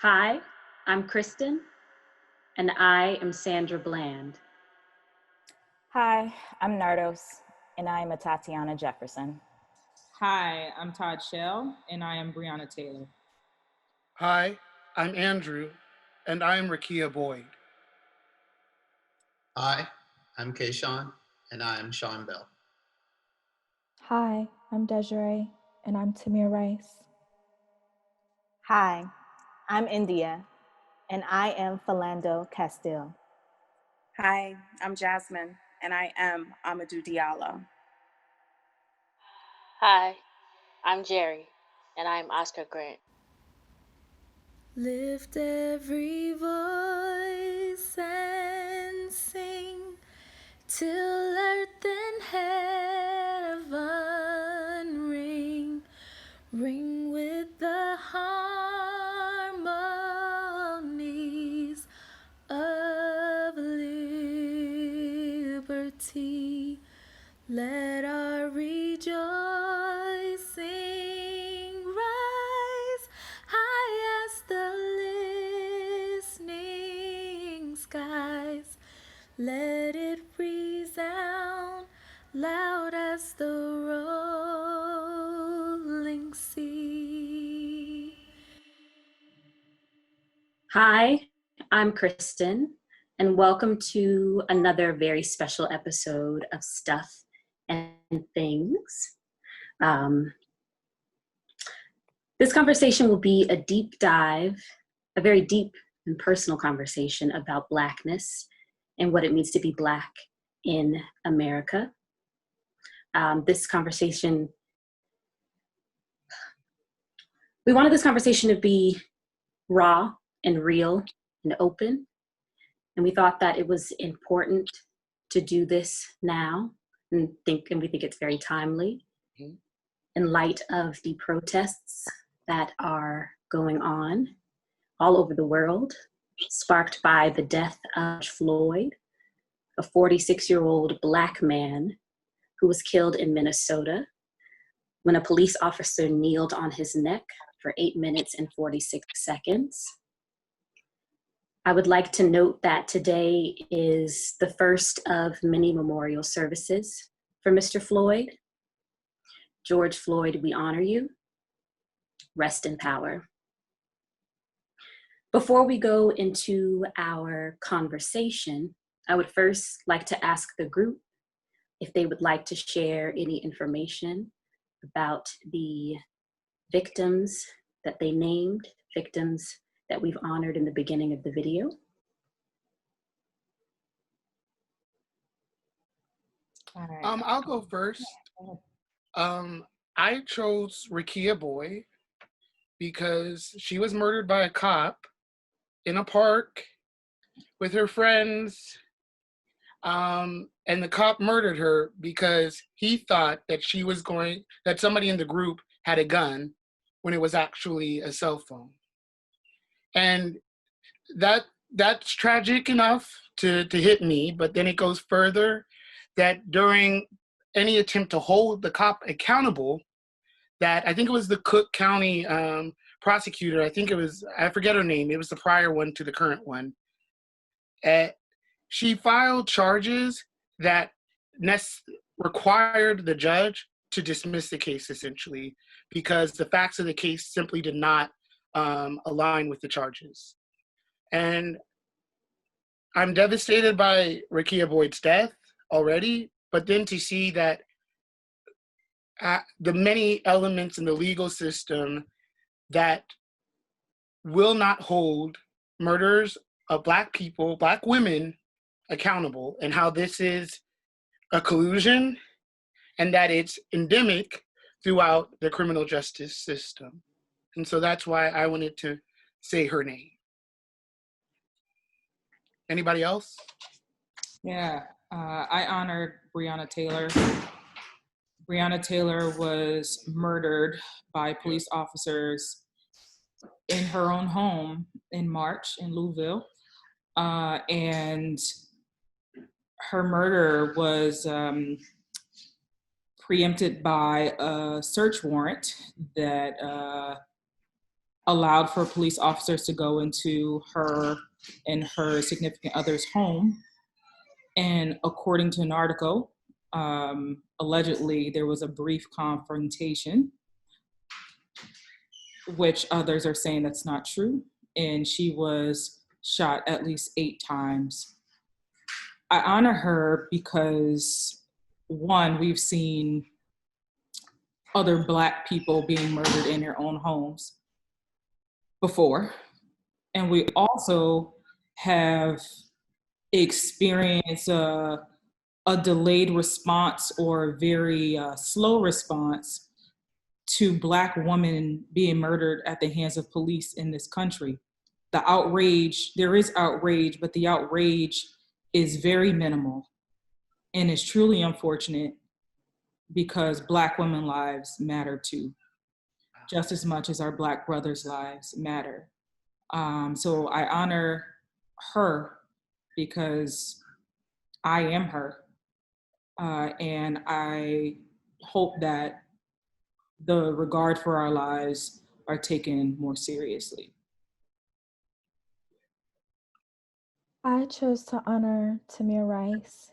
Hi, I'm Kristin, and I am Sandra Bland. Hi, I'm Nardos, and I am a Tatiana Jefferson. Hi, I'm Toddchelle, and I am Breonna Taylor. Hi, I'm Andrew, and I'm Rakia Boyd. Hi, I'm Kayshawn, and I am Sean Bell. Hi, I'm DeJoiré, and I'm Tamir Rice. Hi, I'm India, and I am Philando Castile. Hi, I'm Jasmine, and I am Amadou Diallo. Hi, I'm Jerry, and I'm Oscar Grant. Lift every voice and sing till earth and heaven ring, ring with the harmonies of liberty. Let our rejoicing rise high as the listening skies. Let it resound loud as the rolling sea. Hi, I'm Kristin, and welcome to another very special episode of Stuff and Things. This conversation will be a deep dive, a very deep and personal conversation about Blackness and what it means to be Black in America. We wanted this conversation to be raw and real and open, and we thought that it was important to do this now, and we think it's very timely in light of the protests that are going on all over the world, sparked by the death of George Floyd, a 46-year-old Black man who was killed in Minnesota when a police officer kneeled on his neck for 8 minutes and 46 seconds. I would like to note that today is the first of many memorial services for Mr. Floyd. George Floyd, we honor you. Rest in power. Before we go into our conversation, I would first like to ask the group if they would like to share any information about the victims that they named, victims that we've honored in the beginning of the video. All right. I'll go first. I chose Rakia Boyd because she was murdered by a cop in a park with her friends. And the cop murdered her because he thought that that somebody in the group had a gun when it was actually a cell phone. And that's tragic enough to hit me, but then it goes further that during any attempt to hold the cop accountable, that I think it was the Cook County prosecutor, I forget her name, it was the prior one to the current one. She filed charges that required the judge to dismiss the case, essentially, because the facts of the case simply did not align with the charges. And I'm devastated by Rakia Boyd's death already, but then to see that the many elements in the legal system that will not hold murderers of Black people, Black women, accountable, and how this is a collusion and that it's endemic throughout the criminal justice system. And so that's why I wanted to say her name. Anybody else? Yeah, I honored Breonna Taylor. Breonna Taylor was murdered by police officers in her own home in March in Louisville. And her murder was preempted by a search warrant that allowed for police officers to go into her and her significant other's home. And according to an article, allegedly there was a brief confrontation, which others are saying that's not true. And she was shot at least 8 times. I honor her because, one, we've seen other Black people being murdered in their own homes before. And we also have experienced a delayed response or a very slow response to Black women being murdered at the hands of police in this country. The outrage, there is outrage, but the outrage is very minimal and is truly unfortunate because Black women's lives matter too, just as much as our Black brothers' lives matter. So I honor her because I am her. And I hope that the regard for our lives are taken more seriously. I chose to honor Tamir Rice.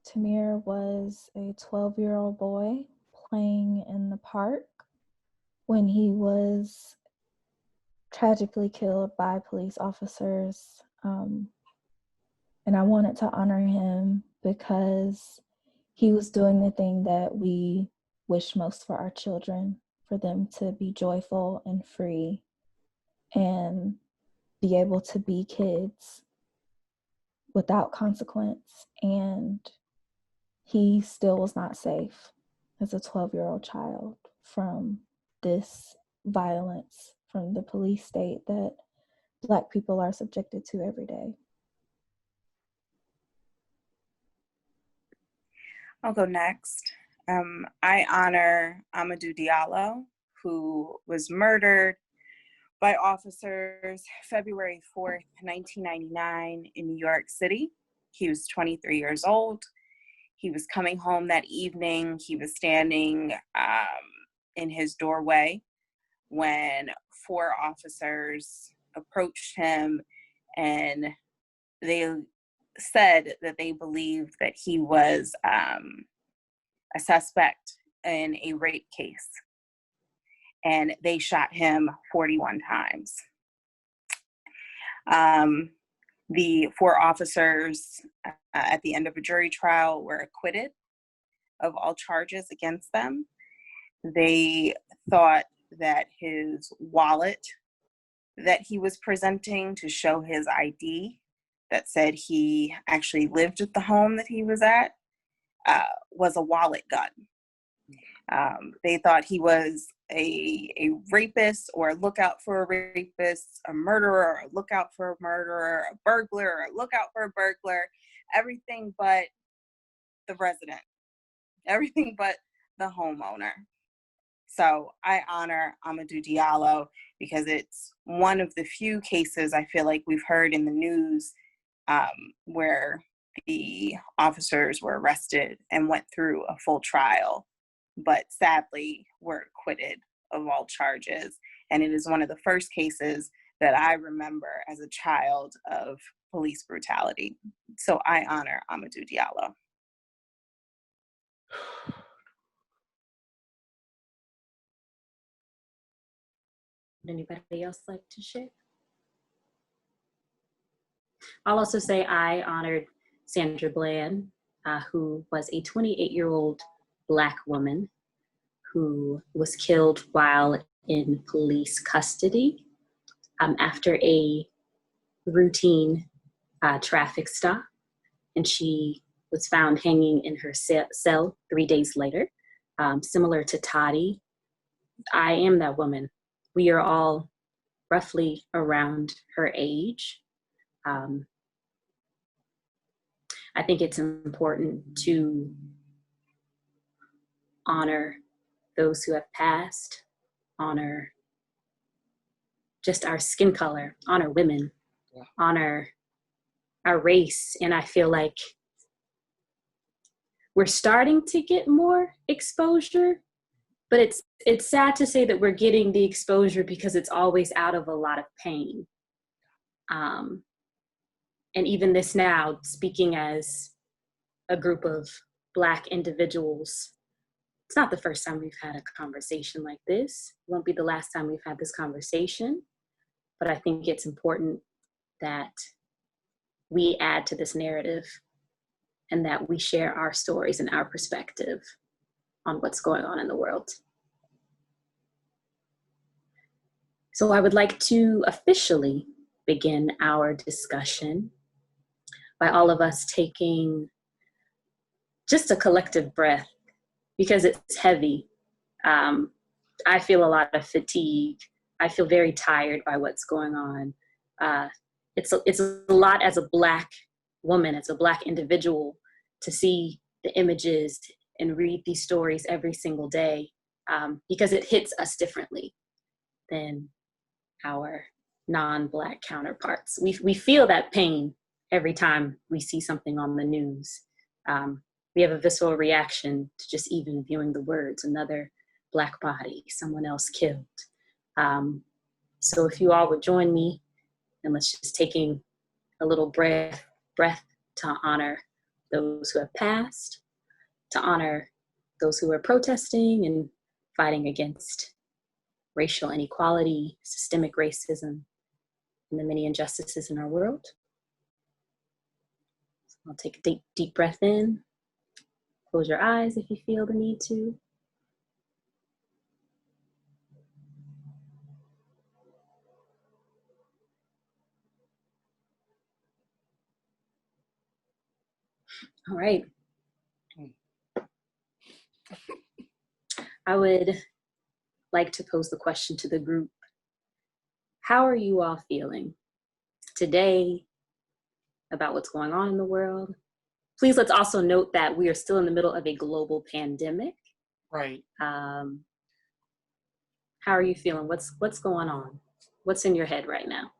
Tamir was a 12-year-old boy playing in the park when he was tragically killed by police officers. And I wanted to honor him because he was doing the thing that we wish most for our children, for them to be joyful and free and be able to be kids without consequence. And he still was not safe as a 12-year-old child from this violence from the police state that Black people are subjected to every day. I'll go next. I honor Amadou Diallo, who was murdered by officers February 4th, 1999 in New York City. He was 23 years old. He was coming home that evening. He was standing in his doorway when 4 officers approached him, and they said that they believed that he was a suspect in a rape case, and they shot him 41 times. The 4 officers at the end of a jury trial were acquitted of all charges against them. They thought that his wallet that he was presenting to show his ID that said he actually lived at the home that he was at was a wallet gun. They thought he was a rapist or a lookout for a rapist, a murderer, a lookout for a murderer, a burglar, or a lookout for a burglar, everything but the resident, everything but the homeowner. So I honor Amadou Diallo because it's one of the few cases I feel like we've heard in the news where the officers were arrested and went through a full trial, but sadly were acquitted of all charges. And it is one of the first cases that I remember as a child of police brutality. So I honor Amadou Diallo. Would anybody else like to share? I'll also say I honored Sandra Bland, who was a 28-year-old Black woman who was killed while in police custody after a routine traffic stop. And she was found hanging in her cell 3 days later. Similar to Toddy, I am that woman. We are all roughly around her age. I think it's important to honor those who have passed, honor just our skin color, honor women, honor our race. And I feel like we're starting to get more exposure, But it's sad to say that we're getting the exposure because it's always out of a lot of pain. And even this now, speaking as a group of Black individuals, it's not the first time we've had a conversation like this. It won't be the last time we've had this conversation, but I think it's important that we add to this narrative and that we share our stories and our perspective on what's going on in the world. So I would like to officially begin our discussion by all of us taking just a collective breath, because it's heavy. I feel a lot of fatigue. I feel very tired by what's going on. It's a lot as a Black woman, as a Black individual, to see the images and read these stories every single day, because it hits us differently than our non-Black counterparts. We feel that pain every time we see something on the news. We have a visceral reaction to just even viewing the words, another Black body, someone else killed. So if you all would join me, and let's just taking a little breath to honor those who have passed, to honor those who are protesting and fighting against racial inequality, systemic racism, and the many injustices in our world. So I'll take a deep breath in. Close your eyes if you feel the need to. All right. I would like to pose the question to the group. How are you all feeling today about what's going on in the world? Please, let's also note that we are still in the middle of a global pandemic. Right. How are you feeling? What's going on? What's in your head right now?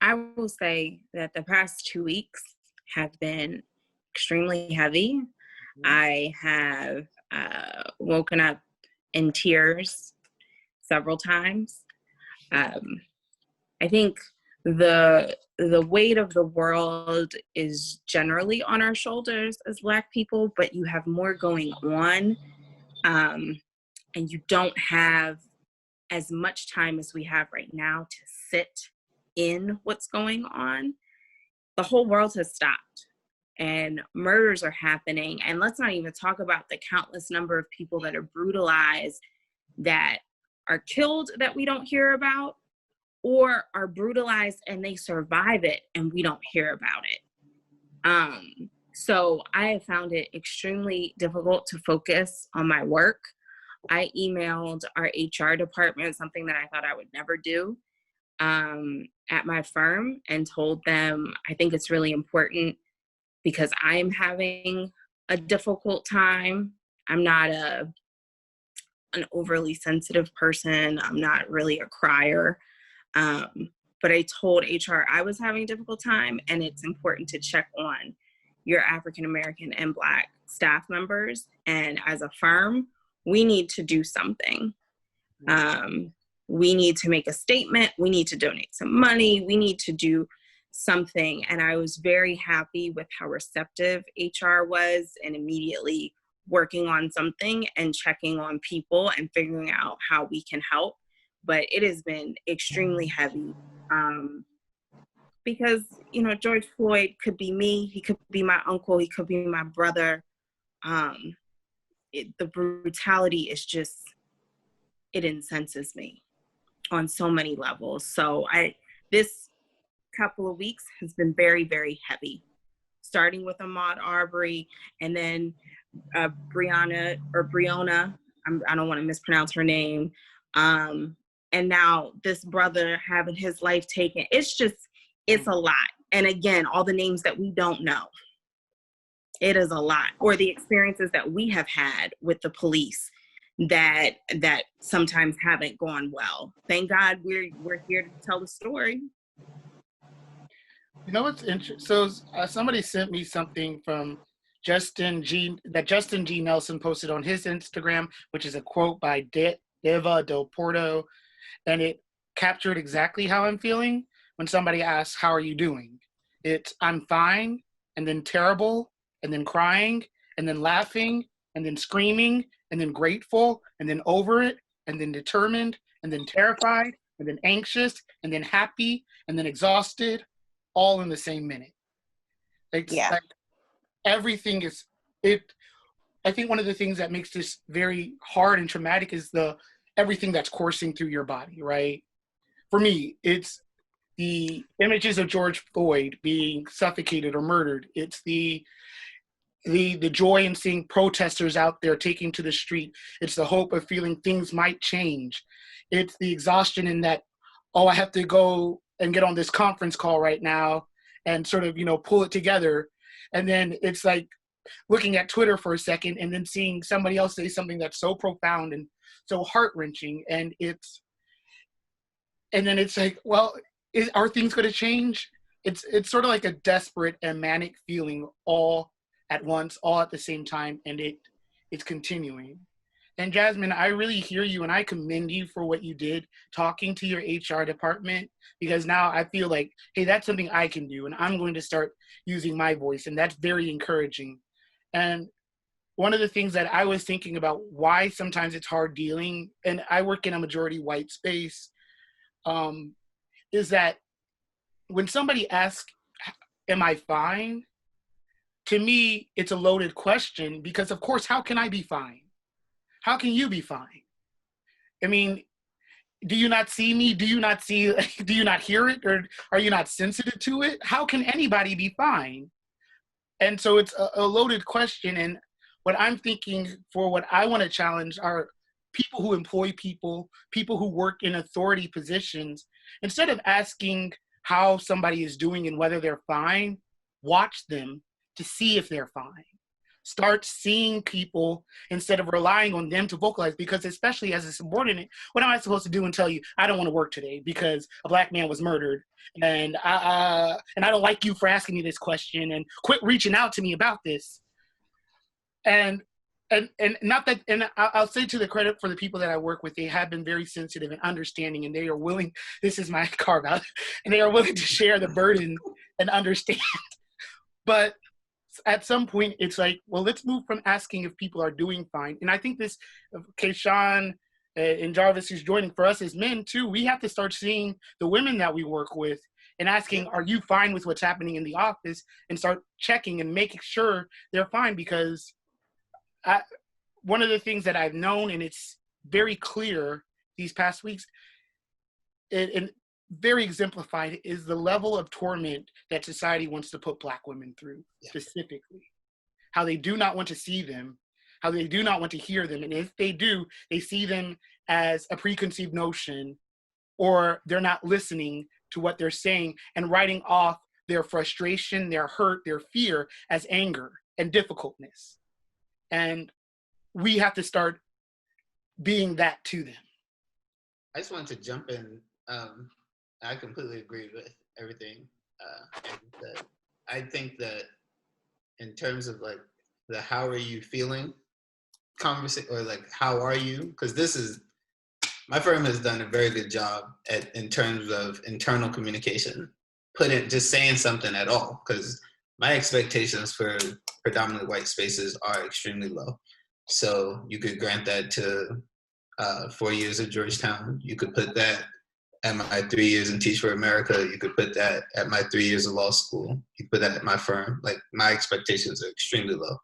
I will say that the past 2 weeks have been extremely heavy. Mm-hmm. I have woken up in tears several times. I think the weight of the world is generally on our shoulders as Black people, but you have more going on, and you don't have as much time as we have right now to sit in what's going on. The whole world has stopped and murders are happening. And let's not even talk about the countless number of people that are brutalized, that are killed that we don't hear about, or are brutalized and they survive it and we don't hear about it. So I have found it extremely difficult to focus on my work. I emailed our HR department, something that I thought I would never do, at my firm, and told them I think it's really important because I'm having a difficult time. I'm not an overly sensitive person. I'm not really a crier. But I told HR I was having a difficult time, and it's important to check on your African American and Black staff members. And as a firm, we need to do something. We need to make a statement. We need to donate some money. We need to do something. And I was very happy with how receptive HR was, and immediately working on something and checking on people and figuring out how we can help. But it has been extremely heavy, because, you know, George Floyd could be me, he could be my uncle, he could be my brother. The brutality is just, it incenses me on so many levels. So this couple of weeks has been very, very heavy, starting with Ahmaud Arbery, and then Breonna, I don't want to mispronounce her name, and now this brother having his life taken. It's a lot. And again, all the names that we don't know. It is a lot. Or the experiences that we have had with the police that sometimes haven't gone well. Thank God we're here to tell the story. You know what's interesting? So somebody sent me something from Justin G. Nelson posted on his Instagram, which is a quote by Deva Del Porto, and it captured exactly how I'm feeling when somebody asks, "How are you doing?" It's "I'm fine," and then terrible, and then crying, and then laughing, and then screaming, and then grateful, and then over it, and then determined, and then terrified, and then anxious, and then happy, and then exhausted, all in the same minute. It's like everything is it. I think one of the things that makes this very hard and traumatic is everything that's coursing through your body, right? For me, it's the images of George Floyd being suffocated or murdered. It's the joy in seeing protesters out there taking to the street. It's the hope of feeling things might change. It's the exhaustion in that, oh, I have to go and get on this conference call right now and sort of, pull it together. And then it's like looking at Twitter for a second and then seeing somebody else say something that's so profound and so heart-wrenching. And then it's like, well, are things going to change? It's sort of like a desperate and manic feeling all at once, all at the same time, and it's continuing. And Jasmine, I really hear you, and I commend you for what you did talking to your HR department, because now I feel like, hey, that's something I can do, and I'm going to start using my voice, and that's very encouraging. And one of the things that I was thinking about why sometimes it's hard dealing, and I work in a majority white space, is that when somebody asks, am I fine? To me, it's a loaded question because, of course, how can I be fine? How can you be fine? I mean, do you not see me? Do you not hear it? Or are you not sensitive to it? How can anybody be fine? And so it's a loaded question. And what I'm thinking for what I want to challenge are people who employ people who work in authority positions. Instead of asking how somebody is doing and whether they're fine, watch them to see if they're fine. Start seeing people instead of relying on them to vocalize, because especially as a subordinate, what am I supposed to do and tell you, I don't want to work today because a Black man was murdered, and I don't like you for asking me this question, and quit reaching out to me about this. And not that, and I'll say to the credit for the people that I work with, they have been very sensitive and understanding, and they are willing, this is my carve out, and they are willing to share the burden and understand. But at some point, it's like, well, let's move from asking if people are doing fine. And I think this, Kayshawn and Jarvis, who's joining, for us as men too, we have to start seeing the women that we work with and asking, are you fine with what's happening in the office? And start checking and making sure they're fine. Because one of the things that I've known, and it's very clear these past weeks, and very exemplified, is the level of torment that society wants to put Black women through, specifically. How they do not want to see them, how they do not want to hear them. And if they do, they see them as a preconceived notion, or they're not listening to what they're saying and writing off their frustration, their hurt, their fear as anger and difficultness. And we have to start being that to them. I just wanted to jump in. I completely agree with everything. And I think that in terms of like the how are you feeling conversation, or like how are you? Because my firm has done a very good job in terms of internal communication, just saying something at all. Because my expectations for predominantly white spaces are extremely low. So you could grant that to 4 years at Georgetown. You could put that at my 3 years in Teach for America. You could put that at my 3 years of law school. You could put that at my firm. Like, my expectations are extremely low.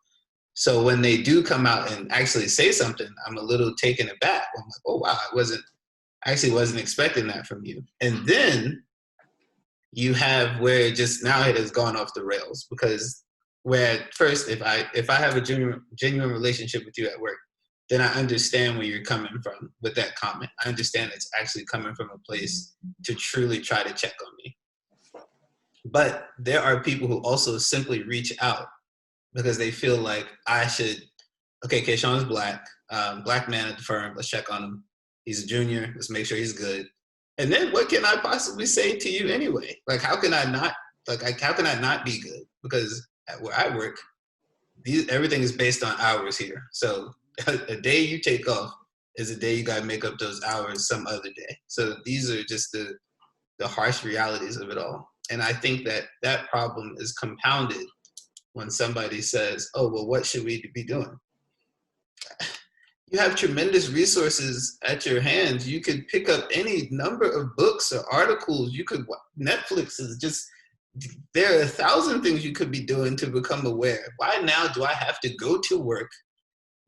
So when they do come out and actually say something, I'm a little taken aback. I'm like, oh wow, I actually wasn't expecting that from you. And then you have where it has gone off the rails, because where at first, if I have a genuine relationship with you at work, then I understand where you're coming from with that comment. I understand it's actually coming from a place to truly try to check on me. But there are people who also simply reach out because they feel like okay, Kayshawn's Black man at the firm, let's check on him. He's a junior, let's make sure he's good. And then what can I possibly say to you anyway? Like, how can I not be good? Because at where I work, everything is based on hours here. So a day you take off is a day you got to make up those hours some other day. So these are just the harsh realities of it all. And I think that problem is compounded when somebody says, oh, well, what should we be doing? You have tremendous resources at your hands. You could pick up any number of books or articles. Netflix is just, there are 1,000 things you could be doing to become aware. Why now do I have to go to work,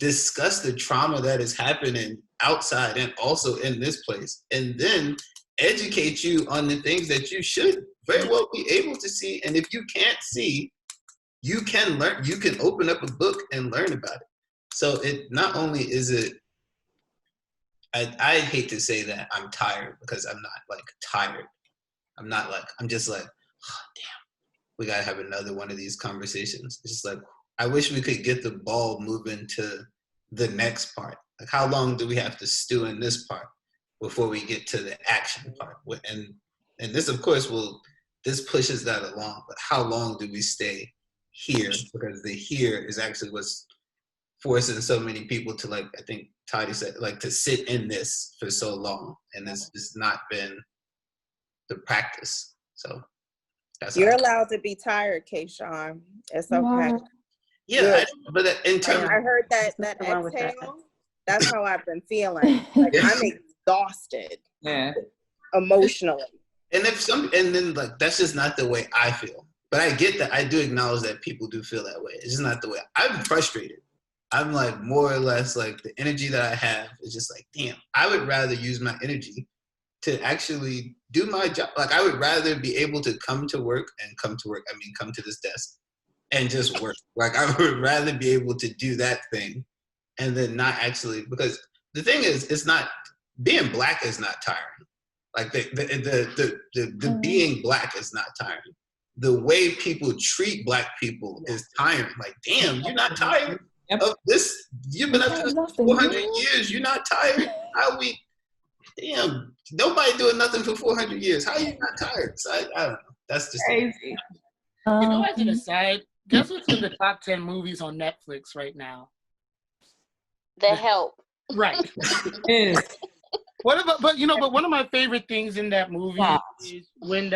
discuss the trauma that is happening outside and also in this place, and then educate you on the things that you should very well be able to see? And if you can't see, you can learn. You can open up a book and learn about it. So it not only is it, I hate to say that I'm tired, because I'm not like tired. I'm just like, oh, damn, we gotta have another one of these conversations. It's just like, I wish we could get the ball moving to the next part. Like, how long do we have to stew in this part before we get to the action part? And this, of course, this pushes that along, but how long do we stay here? Because the here is actually what's forcing so many people to, like, I think Toddy said, like, to sit in this for so long. And it's just not been the practice. So that's You're allowed to be tired, Kayshawn. It's okay. Wow. Yeah, but in terms, I heard that exhale. That's how I've been feeling. Like, I'm exhausted. Yeah. Emotionally. And then like, that's just not the way I feel. But I get that. I do acknowledge that people do feel that way. It's just not the way. I'm frustrated. I'm like, more or less, like, the energy that I have is just like, damn, I would rather use my energy to actually do my job. Like, I would rather be able to come to this desk and just work. Like, I would rather be able to do that thing and then not actually, because the thing is, it's not, being Black is not tiring. Like, the being Black is not tiring. The way people treat Black people is tiring. Like, damn, you're not tired of this? You've been up to this for 400 years. You're not tired? Damn, nobody doing nothing for 400 years. How are you not tired? So I don't know. That's just crazy. As an aside, guess what's in the top 10 movies on Netflix right now? The Help. Right. But one of my favorite things in that movie is when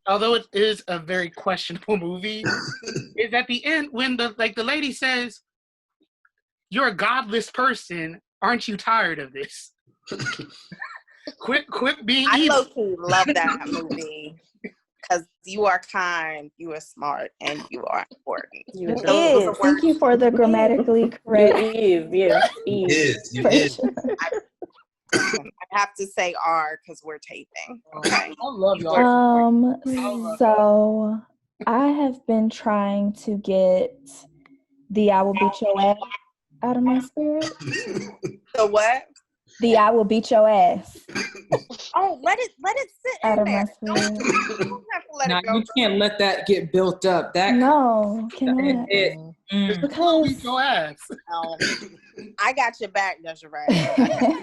although it is a very questionable movie, is at the end when the lady says, "You're a godless person. Aren't you tired of this? Quit being evil." I low-key love that movie because you are kind, you are smart, and you are important. You is. Thank you for the grammatically correct. You is. I have to say R because we're taping. Okay. I love y'all. So I have been trying to get the "I will beat your ass" out of my spirit. The what? The "I will beat your ass." Oh, let it sit out in of there. my spirit. You don't have to let it go. You can't let that get built up. No, cannot. Because your ass. I got your back, DeJoiré.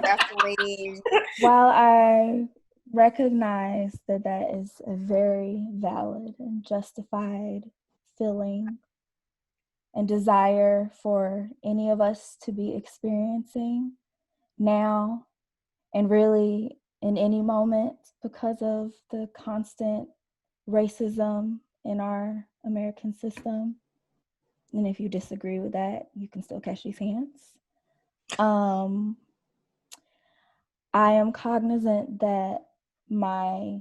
Definitely. While I recognize that is a very valid and justified feeling and desire for any of us to be experiencing now and really in any moment, because of the constant racism in our American system. And if you disagree with that, you can still catch these hands. I am cognizant that my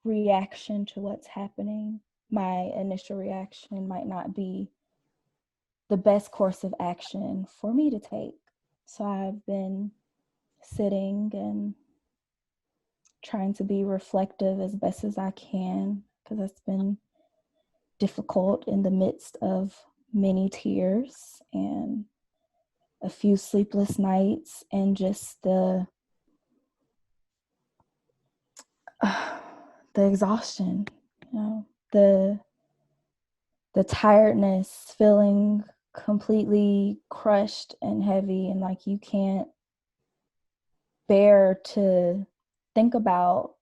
reaction to what's happening, my initial reaction, might not be the best course of action for me to take. So I've been sitting and trying to be reflective as best as I can, because that's been difficult in the midst of many tears and a few sleepless nights and just the exhaustion, the tiredness, feeling completely crushed and heavy, and like you can't bear to think about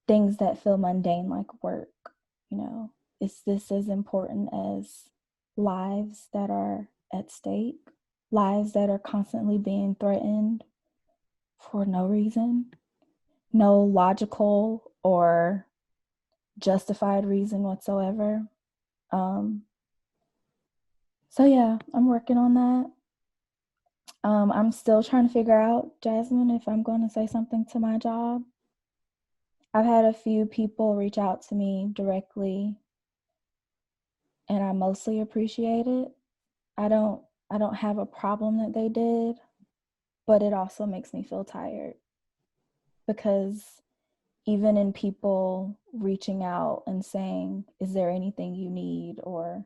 things that feel mundane like work. Is this as important as lives that are at stake, lives that are constantly being threatened for no reason, no logical or justified reason whatsoever. So yeah, I'm working on that. I'm still trying to figure out, Jasmine, if I'm going to say something to my job. I've had a few people reach out to me directly, and I mostly appreciate it. I don't have a problem that they did, but it also makes me feel tired, because even in people reaching out and saying, is there anything you need, or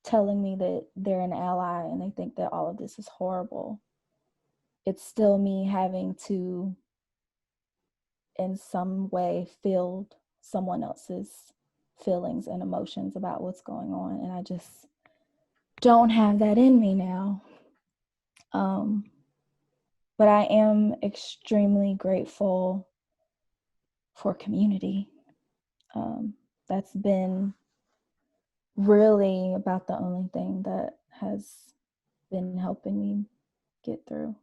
telling me that they're an ally and they think that all of this is horrible, it's still me having to, in some way, feel someone else's feelings and emotions about what's going on. And I just don't have that in me now. But I am extremely grateful for community. That's been really about the only thing that has been helping me get through.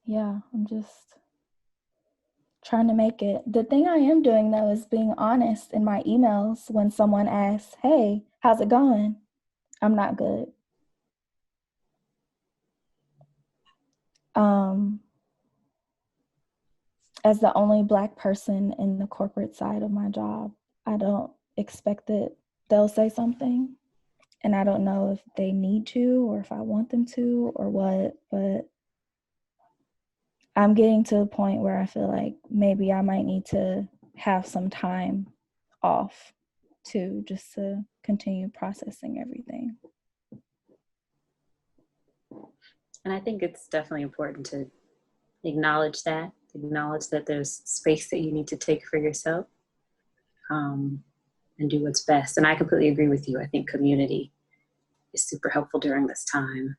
Yeah, I'm just trying to make it. The thing I am doing, though, is being honest in my emails when someone asks, hey, how's it going? I'm not good. As the only Black person in the corporate side of my job, I don't expect that they'll say something. And I don't know if they need to, or if I want them to, or what, but I'm getting to a point where I feel like maybe I might need to have some time off too, just to continue processing everything. And I think it's definitely important to acknowledge that there's space that you need to take for yourself, and do what's best. And I completely agree with you. I think community is super helpful during this time.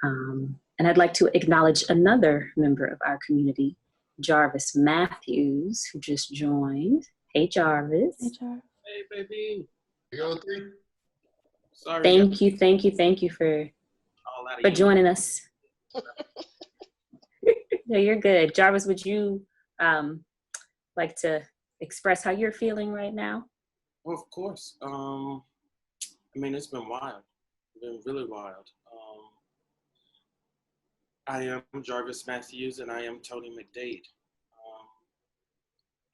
And I'd like to acknowledge another member of our community, Jarvis Matthews, who just joined. Hey, Jarvis. Hey, Jarvis. Hey, baby. Sorry. Thank you for joining us. No, you're good. Jarvis, would you like to express how you're feeling right now? Well, of course. I mean, it's been wild. It's been really wild. I am Jarvis Matthews, and I am Tony McDade.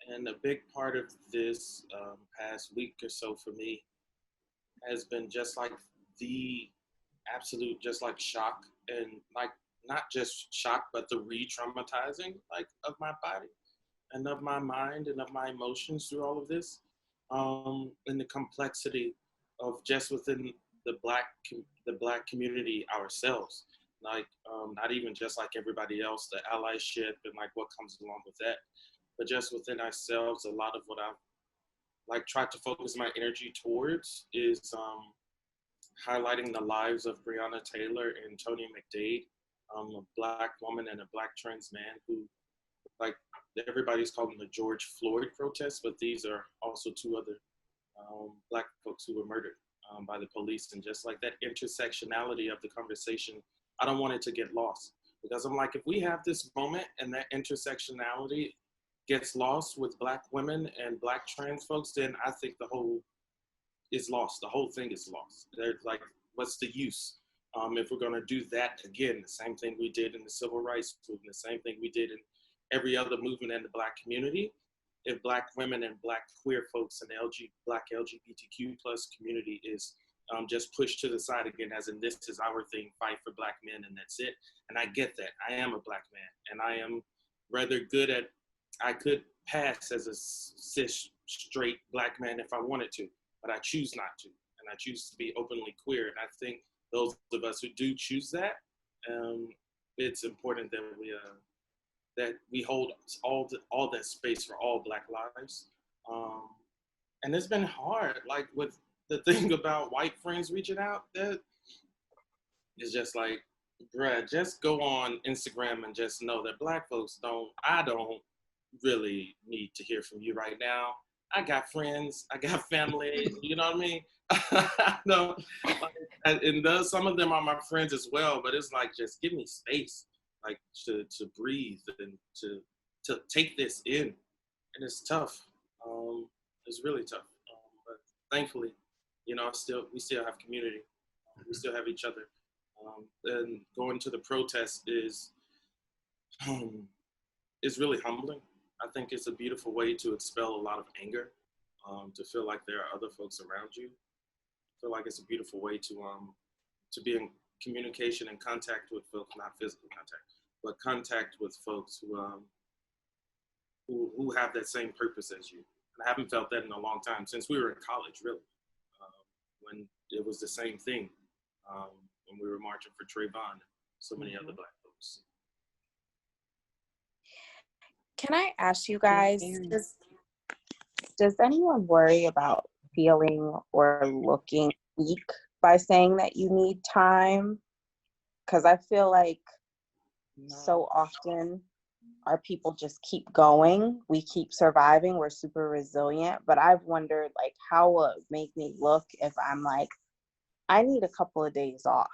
And a big part of this past week or so for me has been just like the absolute, just like shock, and like not just shock, but the re-traumatizing like of my body and of my mind and of my emotions through all of this, and the complexity of just within the black community ourselves, like not even just like everybody else, the allyship and like what comes along with that, but just within ourselves. A lot of what I've like tried to focus my energy towards is highlighting the lives of Breonna Taylor and Tony McDade, a Black woman and a Black trans man who, like, everybody's calling the George Floyd protests, but these are also two other Black folks who were murdered by the police. And just like that intersectionality of the conversation, I don't want it to get lost, because I'm like, if we have this moment and that intersectionality gets lost with Black women and Black trans folks, then I think the whole is lost. The whole thing is lost. They're like, what's the use? If we're gonna do that again, the same thing we did in the civil rights movement, the same thing we did in every other movement in the Black community, if Black women and Black queer folks and the Black LGBTQ plus community is just pushed to the side again, as in this is our thing, fight for Black men and that's it. And I get that. I am a Black man, and I am rather good at, I could pass as a cis straight Black man if I wanted to, but I choose not to, and I choose to be openly queer. And I think those of us who do choose that, it's important that we hold all that space for all Black lives. And it's been hard, like with the thing about white friends reaching out, that is just like, bruh, just go on Instagram and just know that Black folks I don't really need to hear from you right now. I got friends, I got family, you know what I mean? No, like, and some of them are my friends as well, but it's like, just give me space, like to breathe and to take this in. And it's tough. It's really tough. But thankfully, you know, we still have community. We still have each other. And going to the protest is really humbling. I think it's a beautiful way to expel a lot of anger, to feel like there are other folks around you. I feel like it's a beautiful way to be in communication and contact with folks, not physical contact, but contact with folks who have that same purpose as you. And I haven't felt that in a long time, since we were in college, really, when it was the same thing, when we were marching for Trayvon and so many other Black folks. Can I ask you guys, does anyone worry about feeling or looking weak by saying that you need time? Because I feel like so often our people just keep going. We keep surviving. We're super resilient. But I've wondered, like, how will it make me look if I'm like, I need a couple of days off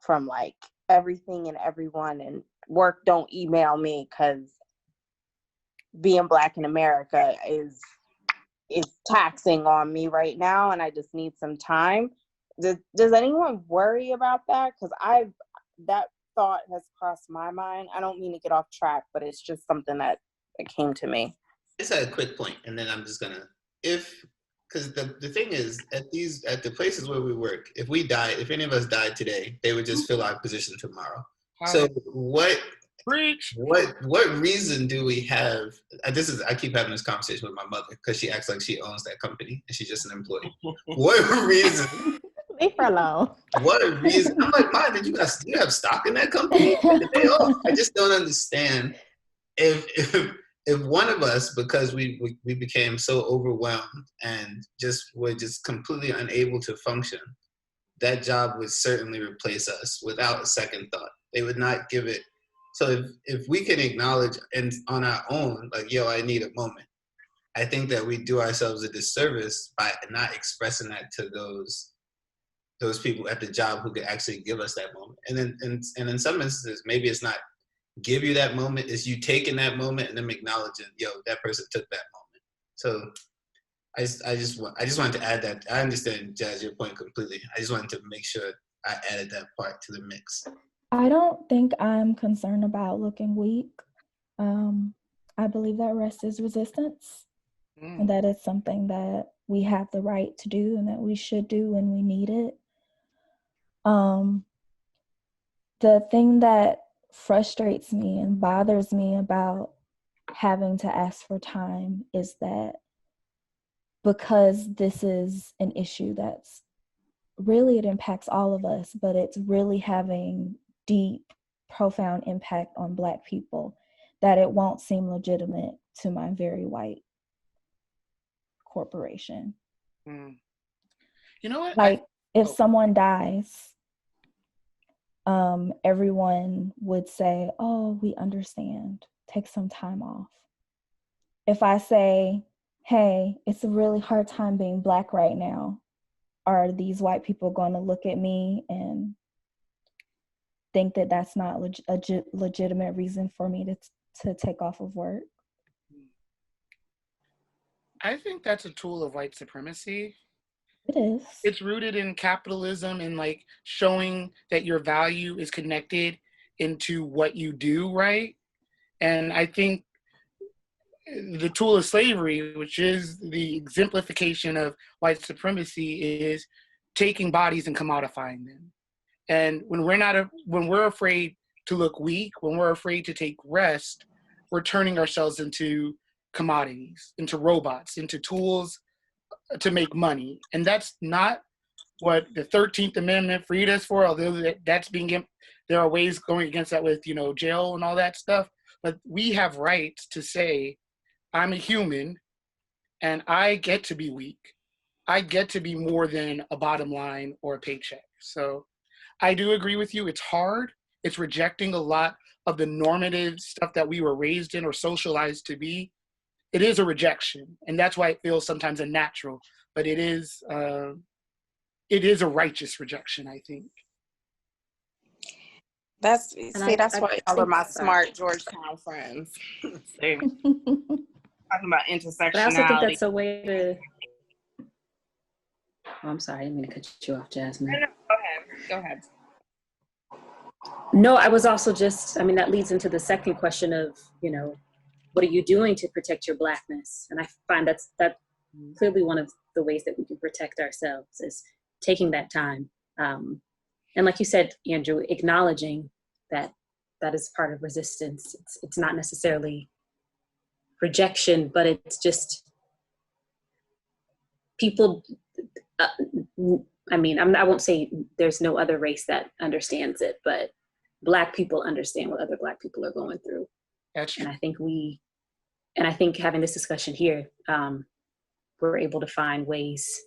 from like everything and everyone, and work don't email me because being Black in America is taxing on me right now, and I just need some time. Does anyone worry about that? Because that thought has crossed my mind. I don't mean to get off track, but it's just something that came to me. Just a quick point, and then I'm just gonna, because the thing is, at the places where we work, if any of us died today, they would just fill our position tomorrow. So what reason do we have? I keep having this conversation with my mother because she acts like she owns that company and she's just an employee. What reason? Leave her alone. What reason? I'm like, Mom, do you have stock in that company? I just don't understand if one of us, because we became so overwhelmed and were just completely unable to function, that job would certainly replace us without a second thought. They would not give it. So if we can acknowledge and on our own, like, yo, I need a moment, I think that we do ourselves a disservice by not expressing that to those people at the job who could actually give us that moment. And then in some instances, maybe it's not give you that moment, it's you taking that moment and then acknowledging, yo, that person took that moment. So I just wanted to add that. I understand, Jazz, your point completely. I just wanted to make sure I added that part to the mix. I don't think I'm concerned about looking weak. I believe that rest is resistance, and that is something that we have the right to do and that we should do when we need it. The thing that frustrates me and bothers me about having to ask for time is that because this is an issue that's really, it impacts all of us, but it's really having deep, profound impact on Black people, that it won't seem legitimate to my very white corporation. You know what? Like, if someone dies, everyone would say, oh, we understand, take some time off. If I say, hey, it's a really hard time being Black right now, are these white people going to look at me and think that that's not a legitimate reason for me to take off of work? I think that's a tool of white supremacy. It is. It's rooted in capitalism and like showing that your value is connected into what you do, right? And I think the tool of slavery, which is the exemplification of white supremacy, is taking bodies and commodifying them. And when we're afraid to look weak, when we're afraid to take rest, we're turning ourselves into commodities, into robots, into tools to make money. And that's not what the 13th Amendment freed us for, although there are ways going against that with, jail and all that stuff. But we have rights to say, I'm a human and I get to be weak. I get to be more than a bottom line or a paycheck. So I do agree with you. It's hard. It's rejecting a lot of the normative stuff that we were raised in or socialized to be. it is a rejection, and that's why it feels sometimes unnatural. But it is a righteous rejection, I think. That's I why y'all are think, my smart Georgetown friends. See, talking about but I also think intersectionality. that's a way to. Oh, I'm sorry, I didn't mean to cut you off, Jasmine. No, go ahead. No, I was also just, I mean, that leads into the second question of, what are you doing to protect your Blackness? And I find that's clearly one of the ways that we can protect ourselves is taking that time. And like you said, Andrew, acknowledging that is part of resistance. It's not necessarily rejection, but it's just people, I mean, I won't say there's no other race that understands it, but Black people understand what other Black people are going through. That's true. And I think having this discussion here, we're able to find ways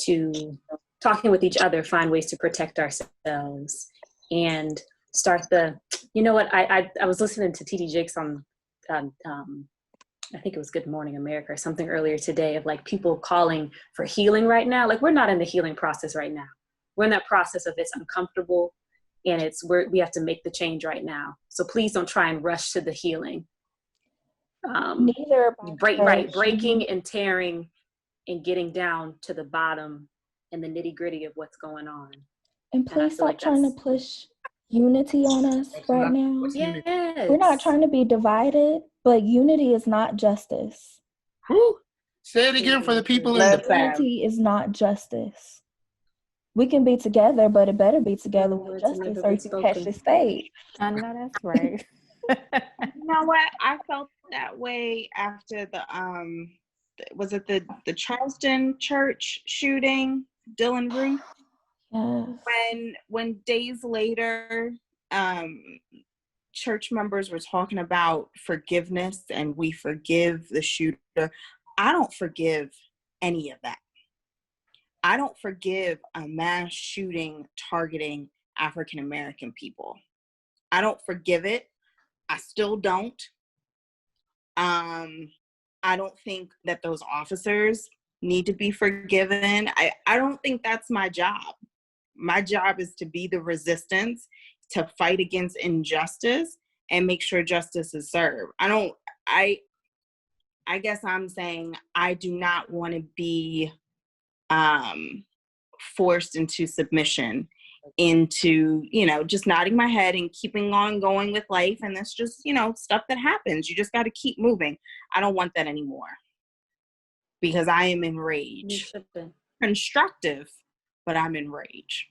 to, talking with each other, find ways to protect ourselves and start you know what, I was listening to T.D. Jakes on, I think it was Good Morning America or something earlier today of like people calling for healing right now. Like we're not in the healing process right now. We're in that process of it's uncomfortable and we have to make the change right now. So please don't try and rush to the healing. Breaking and tearing and getting down to the bottom and the nitty gritty of what's going on. And please stop trying to push unity on us right now. Yes. We're not trying to be divided, but unity is not justice. Whew. Say it again for the people in the Unity is not justice. We can be together, but it better be together with justice or you can catch the spade. I know that's right. You know what? I felt that way after was it the Charleston church shooting, Dylan Roof? Yes. When days later, church members were talking about forgiveness and we forgive the shooter. I don't forgive any of that. I don't forgive a mass shooting targeting African American people. I don't forgive it. I still don't. I don't think that those officers need to be forgiven. I don't think that's my job. My job is to be the resistance, to fight against injustice and make sure justice is served. I guess I'm saying I do not want to be forced into submission, into, just nodding my head and keeping on going with life. And that's just, stuff that happens. You just got to keep moving. I don't want that anymore because I am enraged. Constructive, but I'm enraged.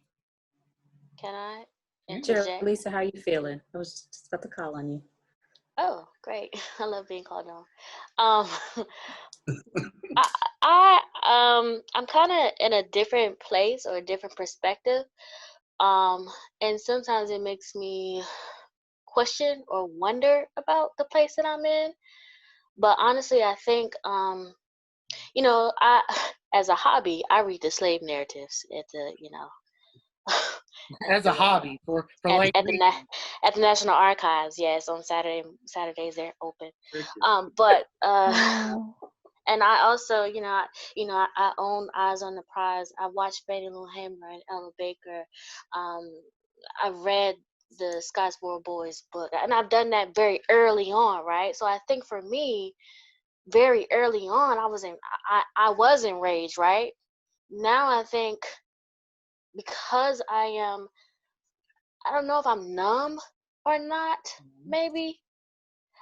Can I Sure, interject? Lisa, how are you feeling? I was just about to call on you. Oh, great. I love being called on. I'm kind of in a different place or a different perspective. And sometimes it makes me question or wonder about the place that I'm in. But honestly, I think, as a hobby, I read the slave narratives at the, as a hobby for at the National Archives. Yes, on Saturdays they're open. And I also, I own Eyes on the Prize. I watched Fannie Lou Hamer and Ella Baker. I read the Scottsboro Boys book, and I've done that very early on, right? So I think for me, very early on, I was enraged, right? Now I think because I don't know if I'm numb or not, maybe.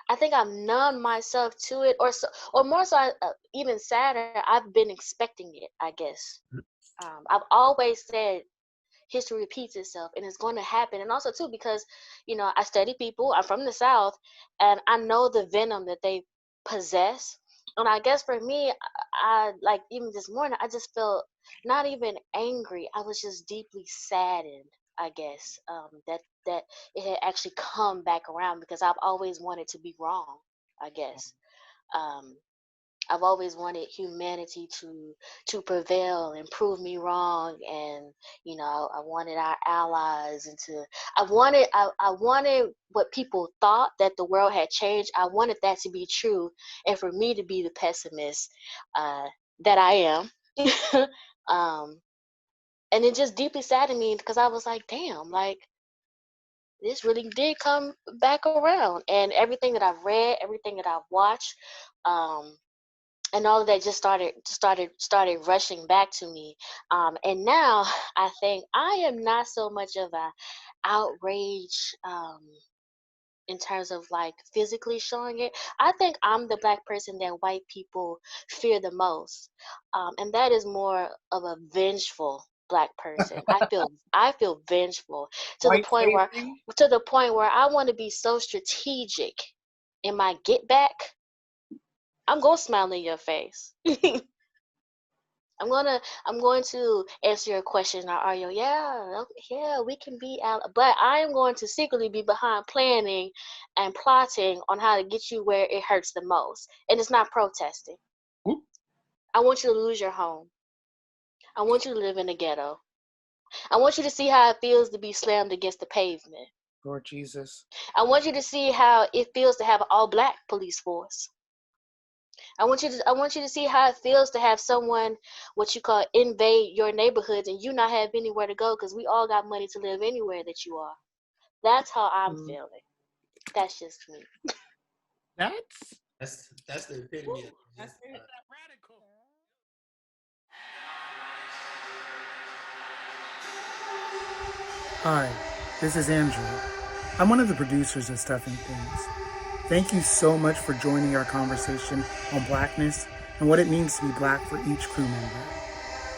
I think I'm numb myself to it, or more so, even sadder, I've been expecting it, I guess. I've always said history repeats itself and it's going to happen. And also, too, because, I study people, I'm from the South, and I know the venom that they possess. And I guess for me, I like, even this morning, I just felt not even angry. I was just deeply saddened, I guess, that it had actually come back around because I've always wanted to be wrong, I guess. I've always wanted humanity to prevail and prove me wrong, and I wanted our allies and I wanted what people thought, that the world had changed. I wanted that to be true, and for me to be the pessimist that I am. And it just deeply saddened me because I was like, damn, like this really did come back around, and everything that I've read, everything that I've watched, and all of that just started rushing back to me. And now I think I am not so much of a outrage in terms of like physically showing it. I think I'm the Black person that white people fear the most, and that is more of a vengeful Black person. I feel vengeful to the White point where safety? I want to be so strategic in my get back. I'm gonna smile in your face. I'm going to answer your question, Ario. Yeah, we can be out, but I am going to secretly be behind planning and plotting on how to get you where it hurts the most, and it's not protesting. Oop. I want you to lose your home. I want you to live in the ghetto. I want you to see how it feels to be slammed against the pavement. Lord Jesus. I want you to see how it feels to have an all-Black police force. I want you to see how it feels to have someone, what you call, invade your neighborhoods and you not have anywhere to go, because we all got money to live anywhere that you are. That's how I'm feeling. That's just me. That's the epitome of That's just, it. Radical. Hi, this is Andrew. I'm one of the producers of Stuffing Things. Thank you so much for joining our conversation on Blackness and what it means to be Black for each crew member.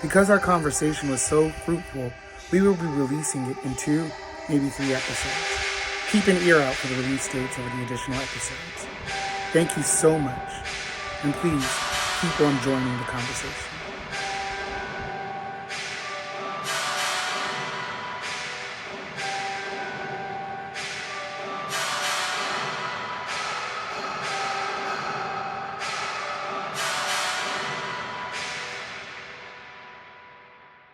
Because our conversation was so fruitful, we will be releasing it in 2, maybe 3 episodes. Keep an ear out for the release dates of the additional episodes. Thank you so much, and please keep on joining the conversation.